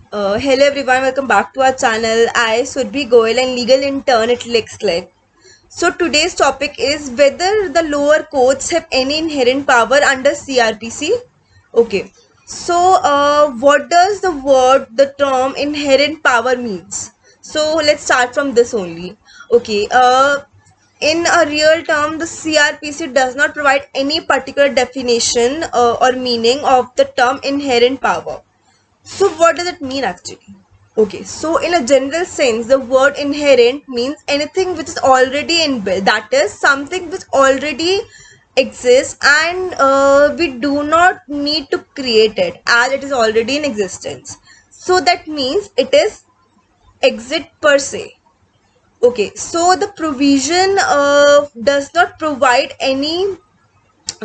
Hello everyone, welcome back to our channel. I Surbhi Goyal and legal intern at LexClerk. So today's topic is whether the lower courts have any inherent power under CRPC. Okay, so what does the term inherent power means? So let's start from this only. Okay, in a real term, the CRPC does not provide any particular definition or meaning of the term inherent power. So what does it mean actually? Okay, so in a general sense, the word inherent means anything which is already inbuilt. That is something which already exists and we do not need to create it as it is already in existence. So that means it is exist per se. Okay, so the provision does not provide any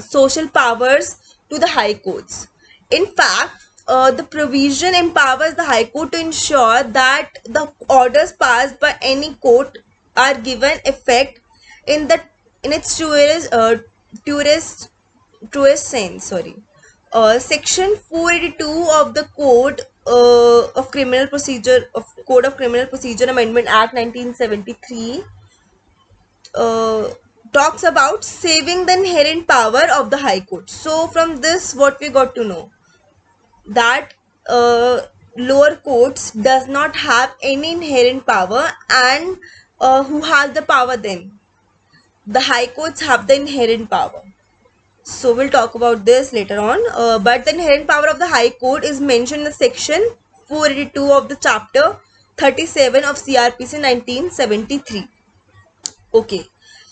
social powers to the high courts. In fact, the provision empowers the high court to ensure that the orders passed by any court are given effect in the in its truest truest sense. Sorry, Section 482 of the Code of Criminal Procedure Amendment Act 1973 uh, talks about saving the inherent power of the High Court. So from this, what we got to know that lower courts does not have any inherent power, and who has the power then? The High Courts have the inherent power. So we'll talk about this later on. But the inherent power of the High Court is mentioned in the section 482 of the chapter 37 of CRPC 1973. Okay.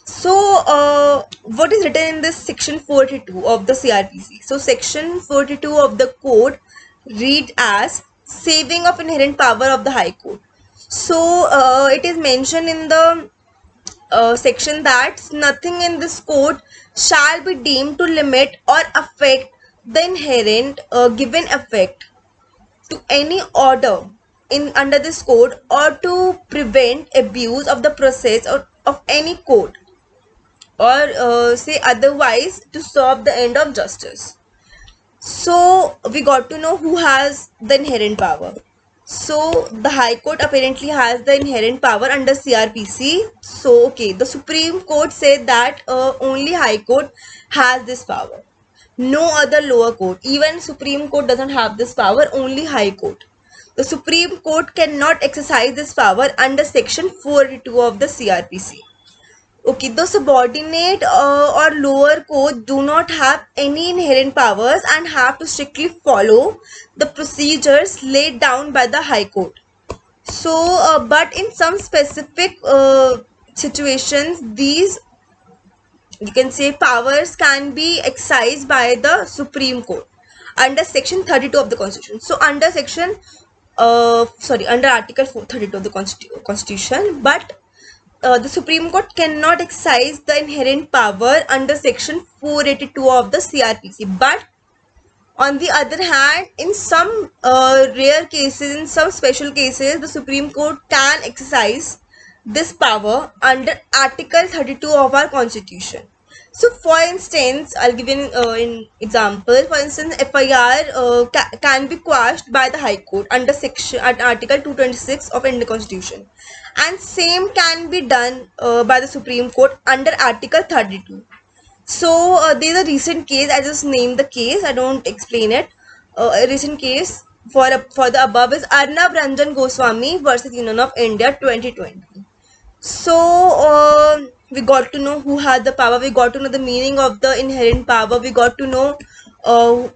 So, what is written in this section 42 of the CRPC? So, section 42 of the code read as saving of inherent power of the High Court. So, it is mentioned in the section that nothing in this code shall be deemed to limit or affect the inherent given effect to any order in under this code or to prevent abuse of the process of any code or say otherwise to serve the end of justice. So we got to know who has the inherent power. So the High Court apparently has the inherent power under CRPC. So okay, the Supreme Court said that only High Court has this power. No other lower court, even Supreme Court doesn't have this power, only High Court. The Supreme Court cannot exercise this power under Section 482 of the CRPC. Okay, the subordinate or lower court do not have any inherent powers and have to strictly follow the procedures laid down by the High Court. So, but in some specific situations, these you can say powers can be exercised by the Supreme Court under Section 32 of the Constitution. So, under Article 32 of the Constitution, but the Supreme Court cannot exercise the inherent power under Section 482 of the CRPC. But on the other hand, in some rare cases, in some special cases, the Supreme Court can exercise this power under Article 32 of our Constitution. So, for instance, I'll give an example. For instance, FIR can be quashed by the High Court under section at Article 226 of Indian Constitution, and same can be done by the Supreme Court under Article 32. So there's a recent case. I just named the case. I don't explain it. A recent case for the above is Arnab Ranjan Goswami versus Union of India 2020. So we got to know who had the power. We got to know the meaning of the inherent power. We got to know uh,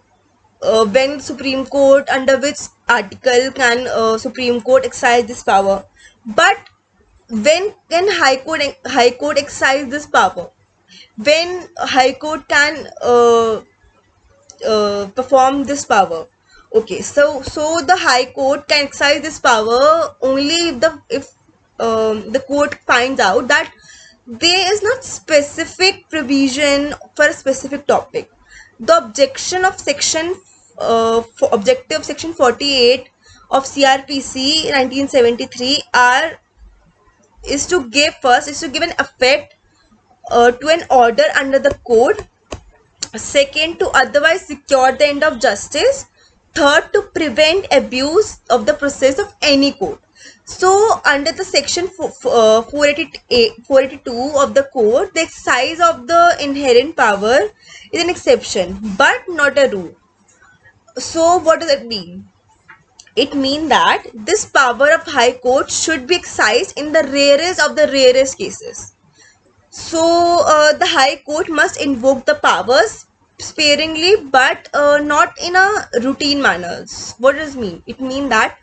when Supreme Court, under which article can Supreme Court exercise this power. But when can High Court exercise this power? When High Court can perform this power? Okay, so the High Court can exercise this power only if the court finds out that there is not specific provision for a specific topic. The objective section 48 of CRPC 1973 is to give an effect to an order under the code. Second, to otherwise secure the end of justice. Third, to prevent abuse of the process of any code. So under the section 482 of the code, the exercise of the inherent power is an exception but not a rule. So what does it mean? It means that this power of high court should be exercised in the rarest of the rarest cases. So the High Court must invoke the powers sparingly but not in a routine manner. What does it mean? It means that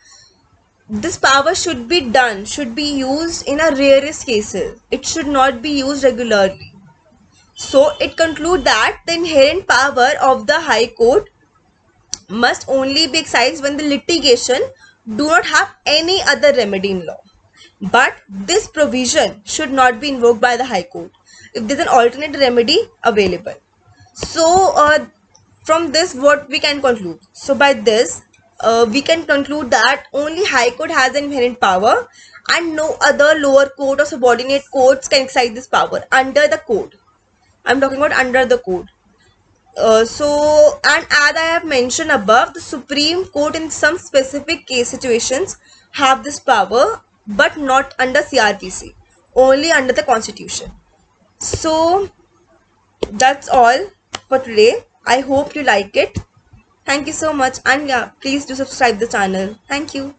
this power should be used in a rarest cases. It should not be used regularly. So it concludes that the inherent power of the High Court must only be exercised when the litigation do not have any other remedy in law. But this provision should not be invoked by the High Court if there is an alternate remedy available. So from this what we can conclude? So by this we can conclude that only High Court has an inherent power and no other lower court or subordinate courts can exercise this power under the code. I'm talking about under the code. And as I have mentioned above, the Supreme Court in some specific case situations have this power, but not under CRPC, only under the Constitution. So that's all for today. I hope you like it. Thank you so much, and yeah, please do subscribe the channel. Thank you.